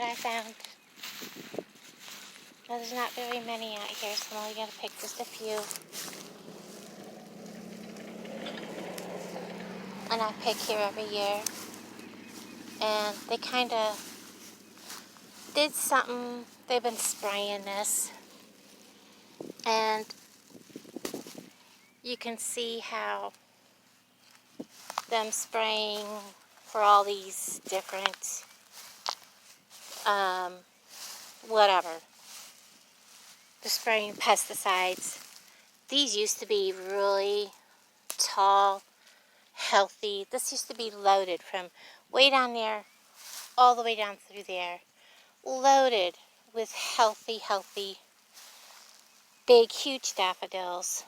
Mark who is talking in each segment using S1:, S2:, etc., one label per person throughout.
S1: that I found. Now, there's not very many out here, so I'm only going to pick just a few. And I pick here every year. And they kind of did something. They've been spraying this. And you can see how them spraying for all these different, whatever. They're spraying pesticides. These used to be really tall, healthy. This used to be loaded from way down there all the way down through there. Loaded with healthy, big, huge daffodils.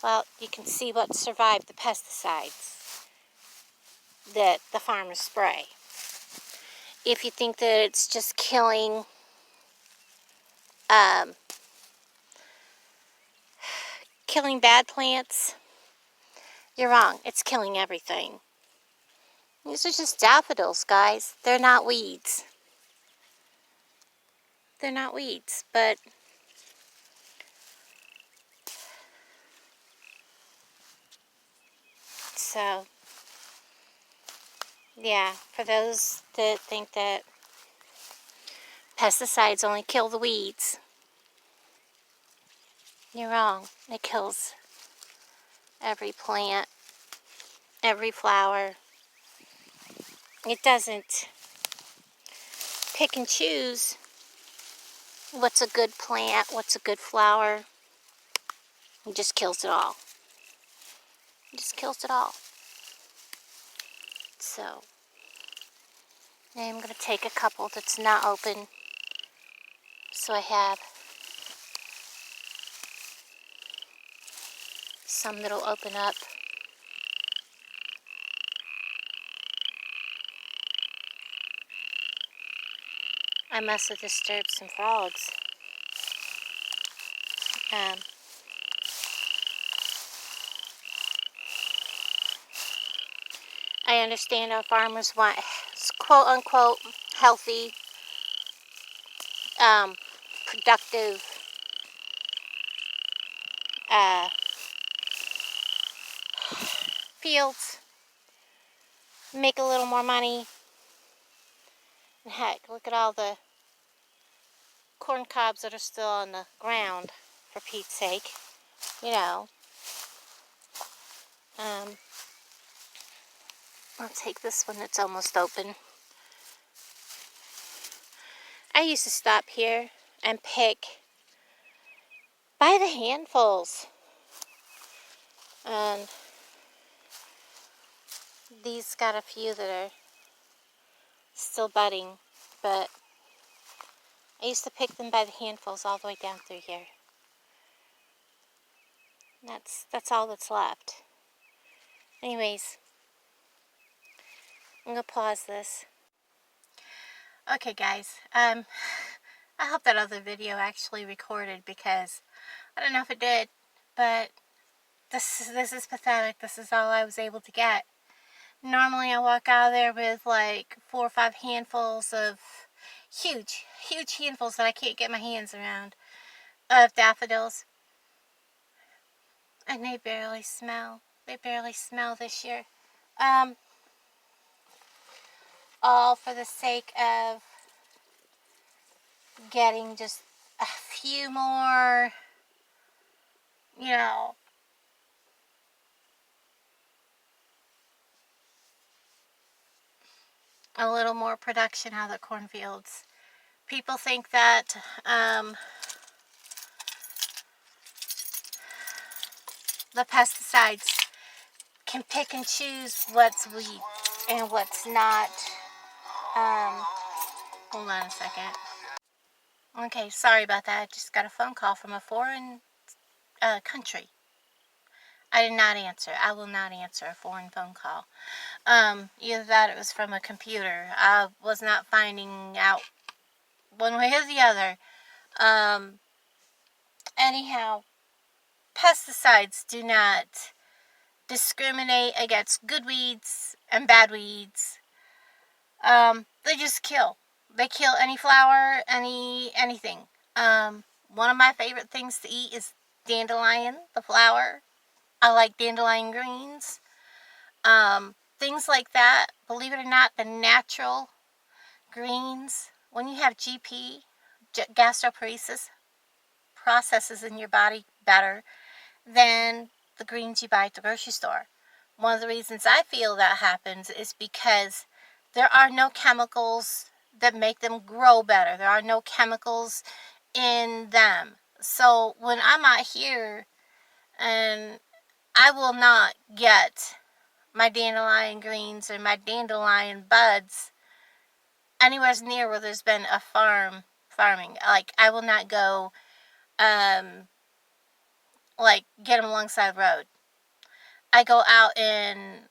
S1: Well, you can see what survived the pesticides that the farmers spray. If you think that it's just killing killing bad plants, you're wrong. It's killing everything. These are just daffodils, guys. They're not weeds. They're not weeds, but so, yeah, for those that think that pesticides only kill the weeds, you're wrong. It kills every plant, every flower. It doesn't pick and choose what's a good plant, what's a good flower. It just kills it all. It just kills it all. So, I'm going to take a couple that's not open. So I have some that'll open up. I must have disturbed some frogs. I understand our farmers want quote-unquote healthy, productive fields, make a little more money. And heck, look at all the corn cobs that are still on the ground, for Pete's sake. You know. I'll take this one that's almost open. I used to stop here and pick by the handfuls. And these got a few that are still budding, but I used to pick them by the handfuls all the way down through here. That's all that's left. Anyways, I'm gonna pause this. Okay, guys. I hope that other video actually recorded, because I don't know if it did, but this is pathetic. This is all I was able to get. Normally I walk out of there with like 4 or 5 handfuls of huge handfuls that I can't get my hands around of daffodils. And they barely smell. They barely smell this year. All for the sake of getting just a few more, you know, a little more production out of the cornfields. People think that the pesticides can pick and choose what's weed and what's not. Hold on a second. Okay, sorry about that. I just got a phone call from a foreign country. I did not answer. I will not answer a foreign phone call. Either that or it was from a computer. I was not finding out one way or the other. Anyhow, pesticides do not discriminate against good weeds and bad weeds. They just kill. They kill any flower, anything. One of my favorite things to eat is dandelion, the flower. I like dandelion greens. Things like that. Believe it or not, the natural greens, when you have GP, gastroparesis, processes in your body better than the greens you buy at the grocery store. One of the reasons I feel that happens is because there are no chemicals that make them grow better. There are no chemicals in them. So when I'm out here, and I will not get my dandelion greens or my dandelion buds anywhere near where there's been a farming. Like, I will not go get them alongside the road. I go out in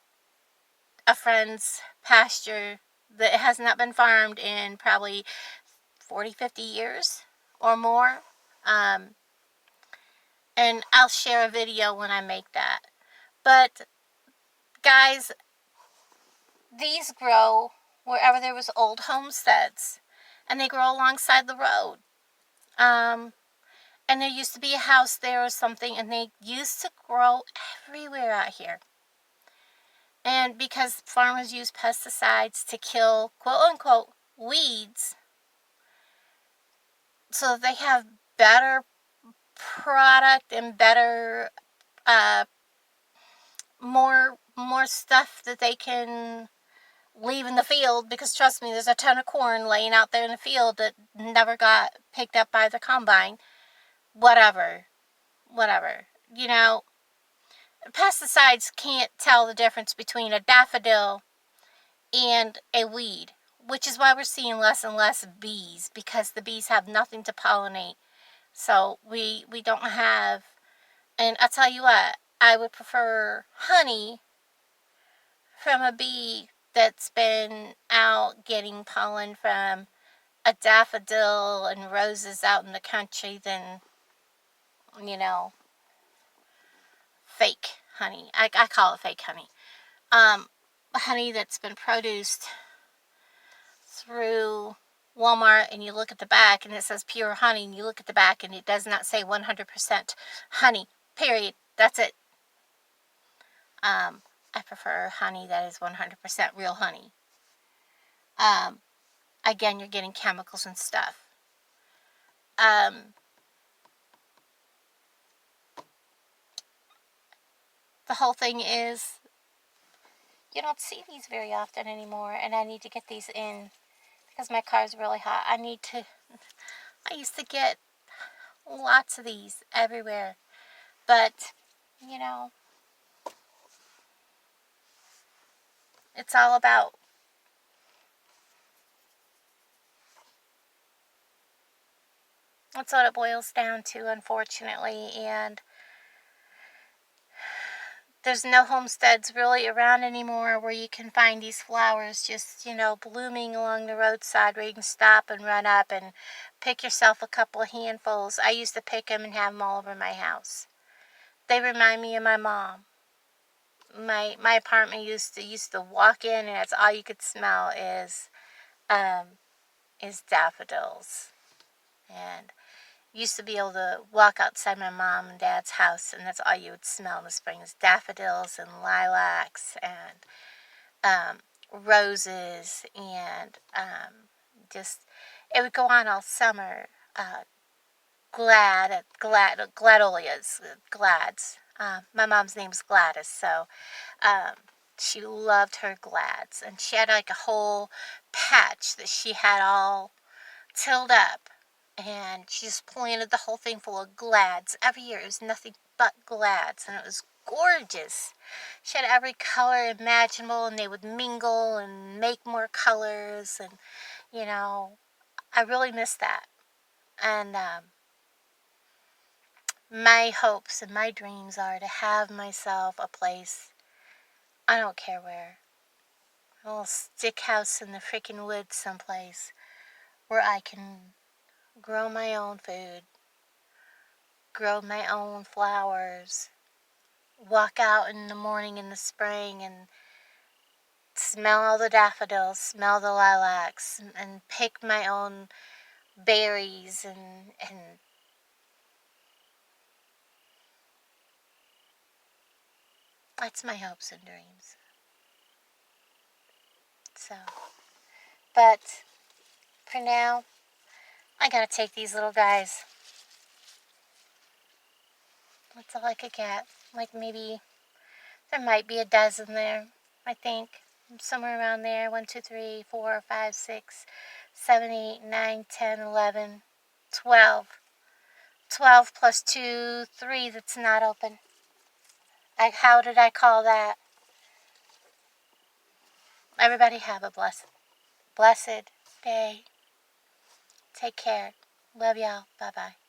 S1: a friend's pasture that has not been farmed in probably 40, 50 years or more. And I'll share a video when I make that. But guys, these grow wherever there was old homesteads, and they grow alongside the road. And there used to be a house there or something, and they used to grow everywhere out here. And because farmers use pesticides to kill, quote unquote, weeds, so they have better product and better, more stuff that they can leave in the field, because trust me, there's a ton of corn laying out there in the field that never got picked up by the combine. Whatever. You know, pesticides can't tell the difference between a daffodil and a weed, which is why we're seeing less and less bees, because the bees have nothing to pollinate. So we don't have, and I'll tell you what, I would prefer honey from a bee that's been out getting pollen from a daffodil and roses out in the country than, fake honey. I call it fake honey. Honey that's been produced through Walmart, and you look at the back and it says pure honey, and you look at the back and it does not say 100% honey, period. That's it. I prefer honey that is 100% real honey. Again, you're getting chemicals and stuff. The whole thing is, you don't see these very often anymore, and I need to get these in because my car is really hot. I used to get lots of these everywhere, but, it's all about that's what it boils down to, unfortunately. And there's no homesteads really around anymore where you can find these flowers just, blooming along the roadside where you can stop and run up and pick yourself a couple of handfuls. I used to pick them and have them all over my house. They remind me of my mom. My apartment used to walk in, and that's all you could smell is daffodils. And used to be able to walk outside my mom and dad's house, and that's all you would smell in the spring is daffodils and lilacs and roses, and just, it would go on all summer. Gladolias, glads. My mom's name's Gladys, so she loved her glads, and she had like a whole patch that she had all tilled up, and she just planted the whole thing full of glads. Every year it was nothing but glads, and it was gorgeous. She had every color imaginable, and they would mingle and make more colors, and I really miss that. And my hopes and my dreams are to have myself a place, I don't care where, a little stick house in the freaking woods someplace, where I can grow my own food, grow my own flowers, walk out in the morning in the spring and smell all the daffodils, smell the lilacs, and pick my own berries and that's my hopes and dreams. So, but for now, I gotta take these little guys. That's all I could get. Like maybe there might be a dozen there. I think somewhere around there. 1, 2, 3, 4, 5, 6, 7, 8, 9, 10, 11, 12. 12 plus 2, 3 that's not open. How did I call that? Everybody have a blessed day. Take care. Love y'all. Bye-bye.